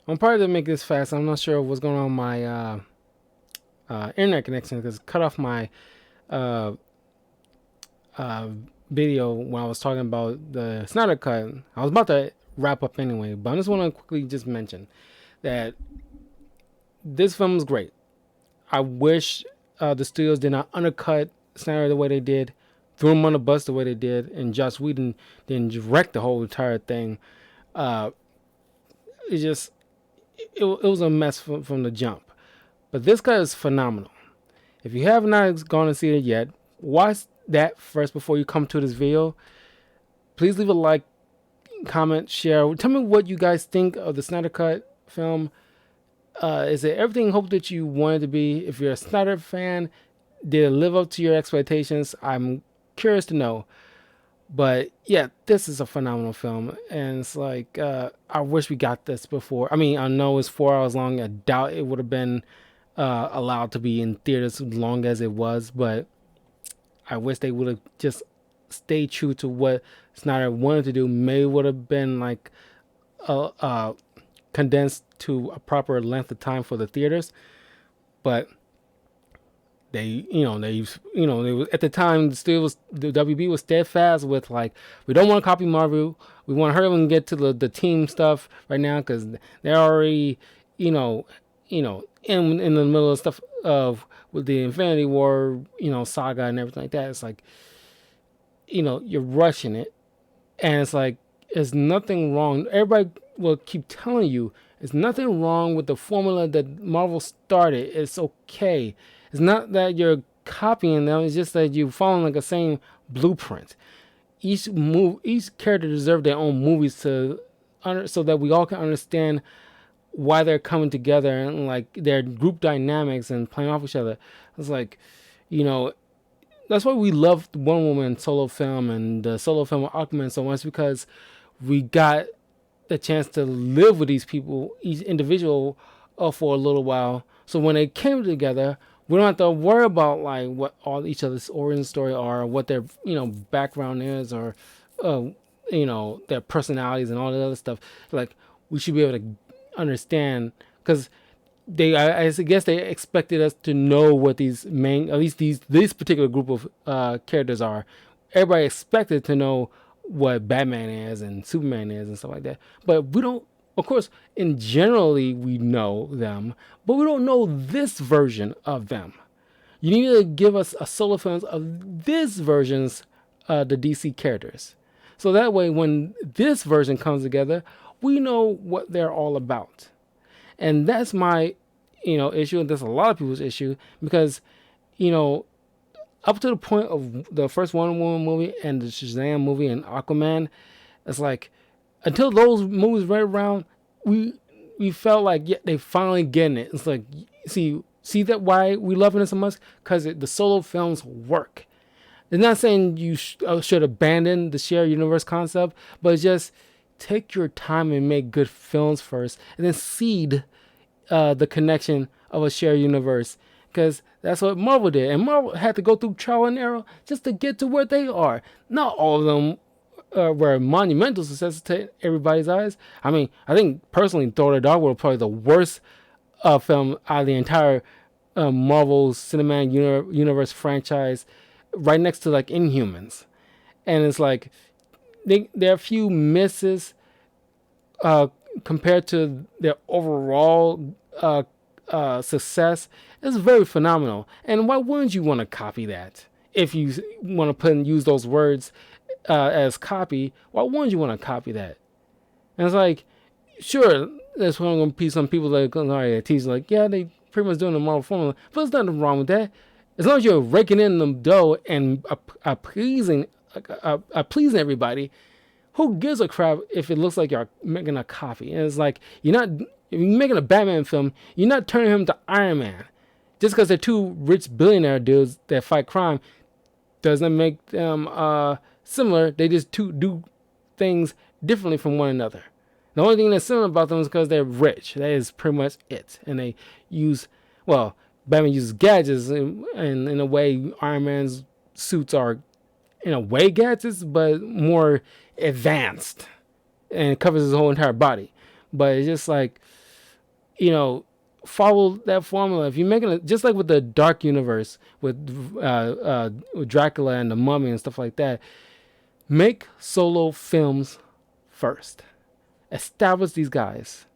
I'm probably to make this fast. I'm not sure what's going on with my internet connection because cut off my uh, uh, video when I was talking about the Snyder cut. I was about to wrap up anyway, but I just want to quickly just mention that this film is great. I wish the studios did not undercut Snyder the way they did, threw him on the bus the way they did, and Joss Whedon didn't direct the whole entire thing. Uh, it just it was a mess from the jump. But this guy is phenomenal. If you have not gone to see it yet, watch that first before you come to this video. Please leave a like, comment, share. Tell me what you guys think of the Snyder Cut film. Is it everything hope that you wanted to be? If you're a Snyder fan, did it live up to your expectations? I'm curious to know. But yeah, this is a phenomenal film, and it's like I wish we got this before. I mean, I know it's 4 hours long. I doubt it would have been allowed to be in theaters as long as it was, but I wish they would have just stayed true to what Snyder wanted to do. Maybe would have been like condensed to a proper length of time for the theaters, but they was, at the time the WB was steadfast with like, we don't want to copy Marvel. We want to hurry up and get to the team stuff right now because they're already you know in the middle of stuff of with the Infinity War saga and everything like that. It's like you're rushing it, and it's like there's nothing wrong. Everybody will keep telling you there's nothing wrong with the formula that Marvel started. It's okay. It's not that you're copying them. It's just that you're following like the same blueprint. Each character deserves their own movies so that we all can understand why they're coming together and like their group dynamics and playing off each other. It's like, you know, that's why we love the Wonder Woman solo film and the solo film with Aquaman so much, because we got the chance to live with these people, each individual, for a little while. So when they came together, we don't have to worry about like what all each other's origin story are, or what their background is, or uh, their personalities and all that other stuff. Like we should be able to understand because I guess they expected us to know what these main, at least this particular group of characters are. Everybody expected to know what Batman is and Superman is and stuff like that, but we don't. Of course, in generally we know them, but we don't know this version of them. You need to give us a solo films of this version's the DC characters, so that way when this version comes together, we know what they're all about. And that's my issue, and that's a lot of people's issue, because you know up to the point of the first Wonder Woman movie and the Shazam movie and Aquaman, it's like until those movies right around, we felt like, yeah, they finally getting it. It's like, see that why we loving it so much, because the solo films work. They're not saying you should abandon the shared universe concept, but just take your time and make good films first, and then seed the connection of a shared universe, because that's what Marvel did, and Marvel had to go through trial and error just to get to where they are. Not all of them were monumental successes to everybody's eyes. I mean, I think personally, Thor: The Dark World probably the worst film out of the entire Marvel Cinematic Universe franchise, right next to like Inhumans. And it's like there are a few misses uh, compared to their overall success. It's very phenomenal. And why wouldn't you want to copy that? If you want to put and use those words as copy, why wouldn't you want to copy that? And it's like, sure, there's going to be some people that are going to teach like, yeah, they pretty much doing the Marvel formula, but there's nothing wrong with that. As long as you're raking in the dough and pleasing everybody, who gives a crap if it looks like you're making a copy? And it's like, if you're making a Batman film, you're not turning him to Iron Man. Just because they're two rich billionaire dudes that fight crime doesn't make them similar. They just do things differently from one another. The only thing that's similar about them is because they're rich. That is pretty much it. And they use, well, Batman uses gadgets, and in a way, Iron Man's suits are, in a way, gadgets, but more advanced, and it covers his whole entire body. But it's just like, you know, follow that formula. If you're making it just like with the Dark Universe with Dracula and the Mummy and stuff like that, make solo films first. Establish these guys.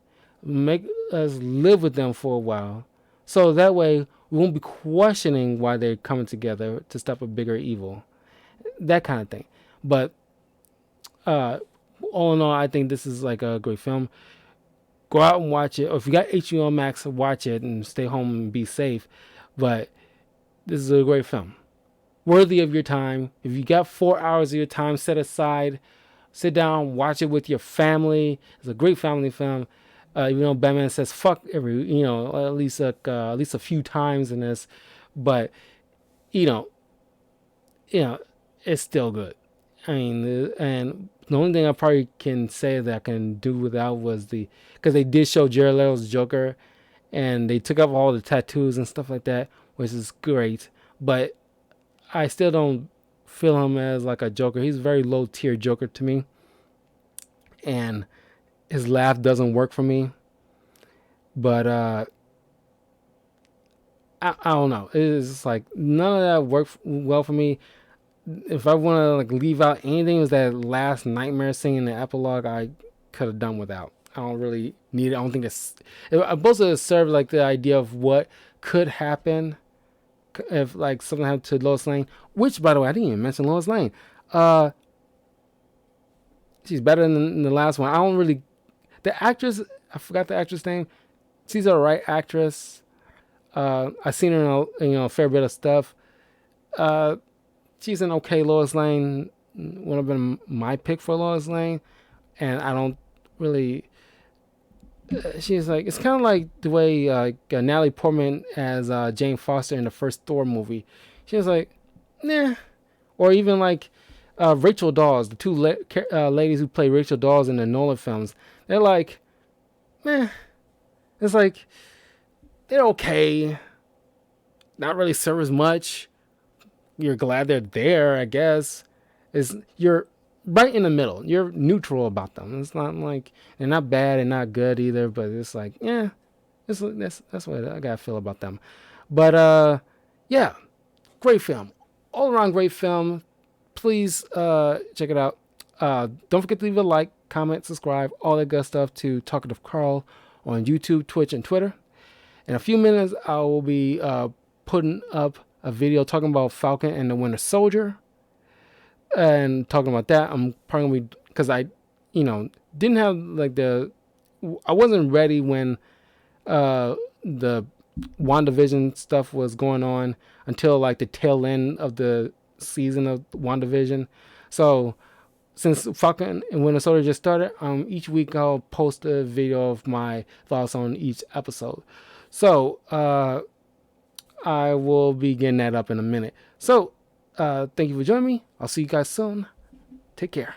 Make us live with them for a while, so that way we won't be questioning why they're coming together to stop a bigger evil. That kind of thing. But uh, all in all, I think this is like a great film. Go out and watch it. Or if you got HBO Max, watch it and stay home and be safe. But this is a great film, worthy of your time. If you got 4 hours of your time set aside, sit down, watch it with your family. It's a great family film. Even though Batman says "fuck" every, at least a few times in this, but you know, you know, it's still good. I mean, and the only thing I probably can say that I can do without was because they did show Jared Leto's Joker, and they took up all the tattoos and stuff like that, which is great. But I still don't feel him as like a Joker. He's a very low tier Joker to me, and his laugh doesn't work for me. But I don't know. It's like none of that worked well for me. If I want to like leave out anything, it was that last nightmare scene in the epilogue. I could have done without. I don't really need it. I don't think it's supposed to serve like the idea of what could happen if like something happened to Lois Lane. Which, by the way, I didn't even mention Lois Lane. Uh, she's better than the last one. I don't really. The actress, I forgot the actress name. She's a right actress. I've seen her in a fair bit of stuff. Uh, she's an okay Lois Lane. Would have been my pick for Lois Lane, and I don't really. She's like, it's kind of like the way Natalie Portman as Jane Foster in the first Thor movie. She was like, nah, or even like Rachel Dawes, the two ladies who play Rachel Dawes in the Nolan films. They're like, meh. It's like they're okay, not really serve as much. You're glad they're there, I guess. You're right in the middle. You're neutral about them. It's not like they're not bad and not good either, but it's like, yeah, that's what I gotta feel about them. But yeah, great film, all around great film. Please check it out. Don't forget to leave a like, comment, subscribe, all that good stuff to Talkative Carl on YouTube, Twitch, and Twitter. In a few minutes, I will be putting up a video talking about Falcon and the Winter Soldier, and talking about that. I'm probably gonna be, because I, didn't have like I wasn't ready when the WandaVision stuff was going on until like the tail end of the season of WandaVision. So since Falcon and Winter Soldier just started, each week I'll post a video of my thoughts on each episode. So I will be getting that up in a minute. So thank you for joining me. I'll see you guys soon. Take care.